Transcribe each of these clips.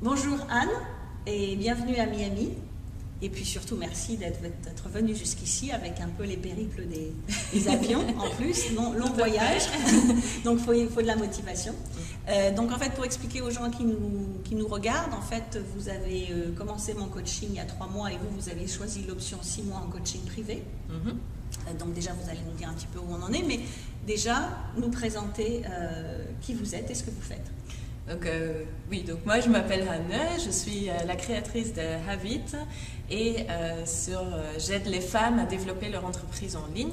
Bonjour Anne et bienvenue à Miami. Et puis surtout merci d'être venue jusqu'ici avec un peu les périples des avions en plus, long voyage, donc il faut de la motivation. Donc en fait pour expliquer aux gens qui nous regardent, en fait vous avez commencé mon coaching il y a 3 mois et vous avez choisi l'option 6 mois en coaching privé. Donc déjà vous allez nous dire un petit peu où on en est, mais déjà nous présenter qui vous êtes et ce que vous faites. Donc, donc moi je m'appelle Anne, je suis la créatrice de Havit et j'aide les femmes à développer leur entreprise en ligne.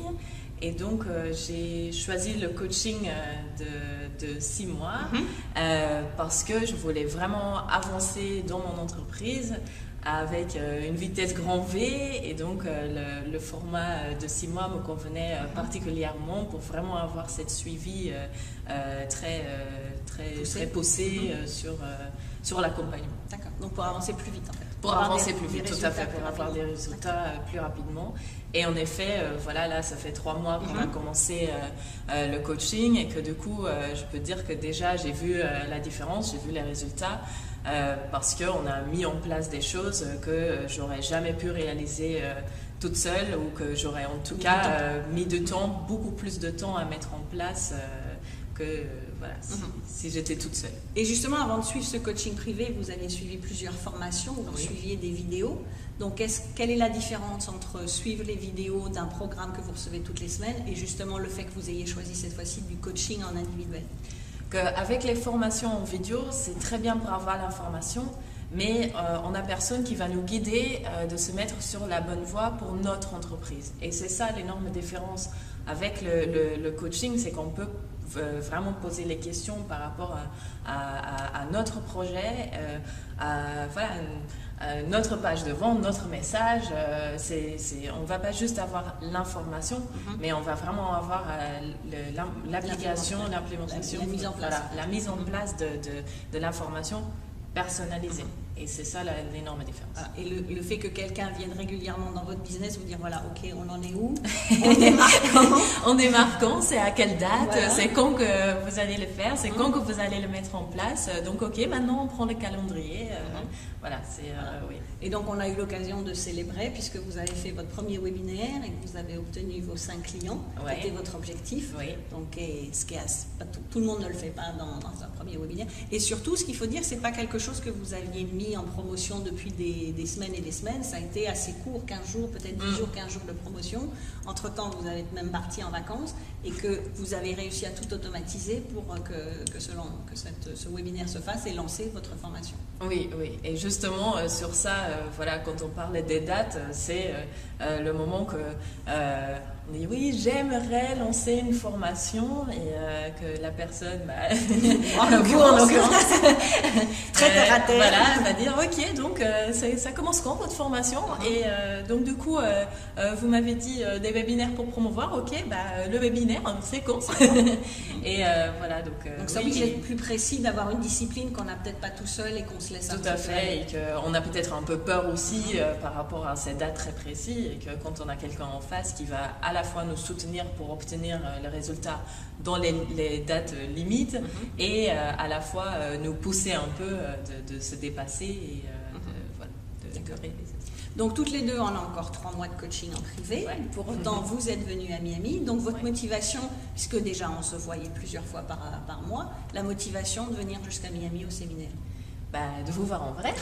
Et donc j'ai choisi le coaching de 6 mois parce que je voulais vraiment avancer dans mon entreprise avec une vitesse grand V, et donc le format de 6 mois me convenait particulièrement pour vraiment avoir cette suivi très poussé sur l'accompagnement. D'accord, donc pour avancer plus vite en fait. Pour avancer plus vite, tout à fait, pour avoir des résultats plus rapidement. Et en effet, voilà, là, ça fait 3 mois qu'on a commencé le coaching, et que du coup, je peux dire que déjà, j'ai vu la différence, j'ai vu les résultats, parce qu'on a mis en place des choses que j'aurais jamais pu réaliser toute seule, ou que j'aurais en tout cas mis beaucoup plus de temps à mettre en place que si j'étais toute seule. Et justement, avant de suivre ce coaching privé, vous avez suivi plusieurs formations, vous suiviez des vidéos. Donc, quelle est la différence entre suivre les vidéos d'un programme que vous recevez toutes les semaines et justement le fait que vous ayez choisi cette fois-ci du coaching en individuel? Avec les formations en vidéo, c'est très bien pour avoir l'information, mais on n'a personne qui va nous guider de se mettre sur la bonne voie pour notre entreprise. Et c'est ça l'énorme différence avec le coaching, c'est qu'on peut vraiment poser les questions par rapport à notre projet, notre page de vente, notre message. On ne va pas juste avoir l'information, mais on va vraiment avoir l'application, l'implémentation, la mise en place, la mise en place de l'information personnalisée. Et c'est ça l'énorme différence. Et le fait que quelqu'un vienne régulièrement dans votre business, vous dire voilà, ok, on en est où? On démarre quand, c'est à quelle date, c'est quand que vous allez le faire, c'est quand que vous allez le mettre en place. Donc ok, maintenant on prend le calendrier. Oui. Et donc on a eu l'occasion de célébrer puisque vous avez fait votre premier webinaire et que vous avez obtenu vos 5 clients. C'était votre objectif. Donc tout le monde ne le fait pas dans un premier webinaire. Et surtout, ce qu'il faut dire, c'est pas quelque chose que vous aviez mis en promotion depuis des semaines et des semaines. Ça a été assez court, 15 jours, peut-être 10 jours, 15 jours de promotion. Entre-temps, vous avez même parti en vacances et que vous avez réussi à tout automatiser pour que ce webinaire se fasse et lancer votre formation. Oui. Et justement, sur ça, quand on parle des dates, c'est le moment que on dit oui, j'aimerais lancer une formation, et que la personne, vous en l'occurrence, très terre à terre, va dire ok, donc ça commence quand votre formation? Et donc du coup, vous m'avez dit des webinaires pour promouvoir, ok, le webinaire, c'est quand? Et donc ça oblige d'être plus précis, d'avoir une discipline qu'on n'a peut-être pas tout seul et qu'on se laisse un peu faire. Tout à fait, et qu'on a peut-être un peu peur aussi par rapport à ces dates très précises, et que quand on a quelqu'un en face qui va à la fois nous soutenir pour obtenir les résultats dans les dates limites, et à la fois nous pousser un peu de se dépasser et de réaliser. Donc toutes les deux, on a encore 3 mois de coaching en privé. Pour autant, vous êtes venus à Miami. Donc votre motivation, puisque déjà on se voyait plusieurs fois par mois, la motivation de venir jusqu'à Miami au séminaire? De vous voir en vrai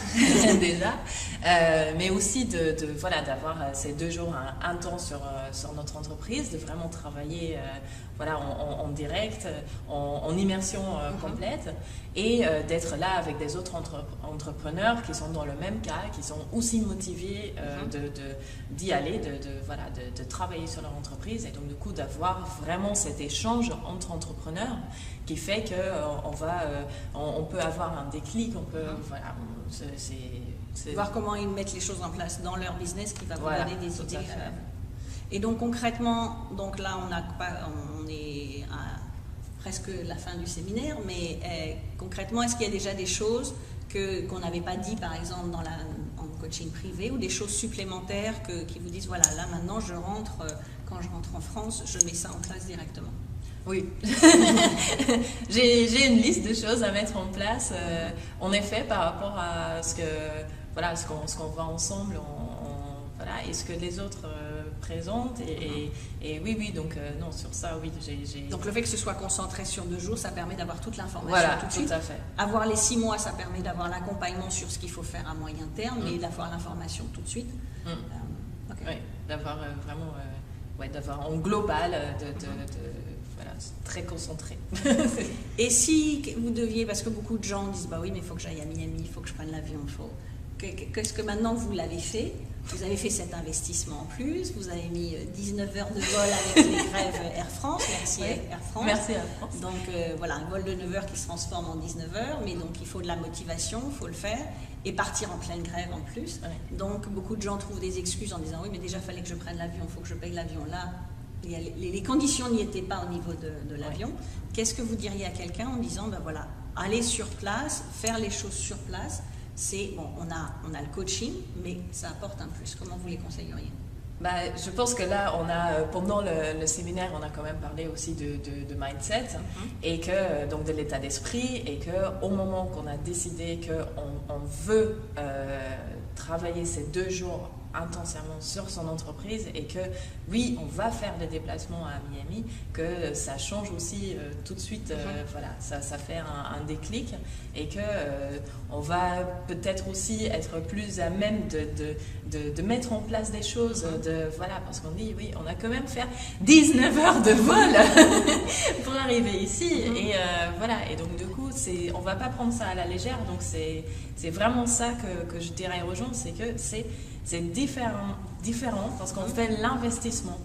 déjà, mais aussi d'avoir ces 2 jours intenses sur notre entreprise, de vraiment travailler en direct, en immersion complète, et d'être là avec des autres entrepreneurs qui sont dans le même cas, qui sont aussi motivés d'y aller, de travailler sur leur entreprise, et donc du coup d'avoir vraiment cet échange entre entrepreneurs qui fait qu'on peut avoir un déclic, on peut voir comment ils mettent les choses en place dans leur business, qui va vous donner des idées. Et donc concrètement, donc là on est à presque la fin du séminaire, mais concrètement, est-ce qu'il y a déjà des choses qu'on n'avait pas dit par exemple en coaching privé, ou des choses supplémentaires qui vous disent voilà, là maintenant quand je rentre en France, je mets ça en place directement? Oui. J'ai une liste de choses à mettre en place, en effet, par rapport à ce qu'on voit ensemble, voilà, et ce que les autres présentent. Et oui, donc non, sur ça, oui, j'ai... Donc le fait que ce soit concentré sur 2 jours, ça permet d'avoir toute l'information voilà, tout de suite. Tout à fait. Avoir les 6 mois, ça permet d'avoir l'accompagnement sur ce qu'il faut faire à moyen terme et d'avoir l'information tout de suite. Okay. Oui, d'avoir vraiment... d'avoir en global, voilà, très concentré. Et si vous deviez, parce que beaucoup de gens disent, bah oui, mais il faut que j'aille à Miami, il faut que je prenne l'avion, qu'est-ce que maintenant vous l'avez fait? Vous avez fait cet investissement en plus, vous avez mis 19 heures de vol avec les grèves Air France, merci Air France. Merci Air France. Donc voilà, un vol de 9 heures qui se transforme en 19 heures, mais donc il faut de la motivation, il faut le faire, et partir en pleine grève en plus. Donc beaucoup de gens trouvent des excuses en disant, oui, mais déjà il fallait que je prenne l'avion, il faut que je paye l'avion. Là, les conditions n'y étaient pas au niveau de l'avion. Qu'est-ce que vous diriez à quelqu'un en disant, ben voilà, aller sur place, faire les choses sur place, c'est, bon, on a le coaching, mais ça apporte un plus. Comment vous les conseilleriez? Je pense que là, pendant le séminaire, on a quand même parlé aussi de mindset et que, donc de l'état d'esprit, et qu'au moment qu'on a décidé qu'on veut travailler ces 2 jours intensément sur son entreprise et que oui, on va faire des déplacements à Miami, que ça change aussi tout de suite, voilà, ça fait un déclic et que on va peut-être aussi être plus à même de mettre en place des choses, voilà, parce qu'on dit oui, on a quand même fait 19 heures de vol pour arriver ici et voilà, et donc du coup, on va pas prendre ça à la légère, donc c'est vraiment ça que je dirais aux gens, c'est que c'est différent parce qu'on fait l'investissement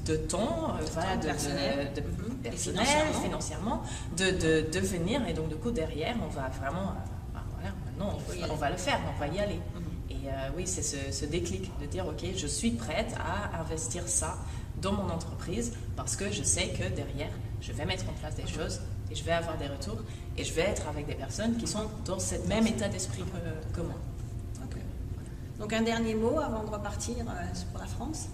de temps, voilà, personnel, financièrement, de venir, et donc du coup derrière on va vraiment, voilà, maintenant on va le faire, on va y aller. Et oui, c'est ce déclic de dire ok, je suis prête à investir ça dans mon entreprise parce que je sais que derrière je vais mettre en place des choses et je vais avoir des retours et je vais être avec des personnes qui sont dans ce même état d'esprit que moi. Donc un dernier mot avant de repartir pour la France.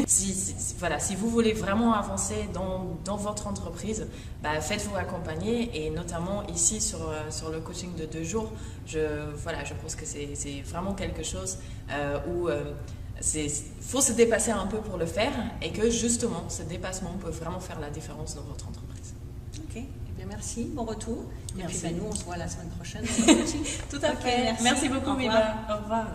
Si vous voulez vraiment avancer dans votre entreprise, faites-vous accompagner, et notamment ici sur le coaching de 2 jours, je pense que c'est vraiment quelque chose où faut se dépasser un peu pour le faire, et que justement ce dépassement peut vraiment faire la différence dans votre entreprise. Ok, eh bien merci, bon retour. Merci. Et puis nous on se voit la semaine prochaine. Tout à fait. Merci beaucoup, Miba. Au revoir.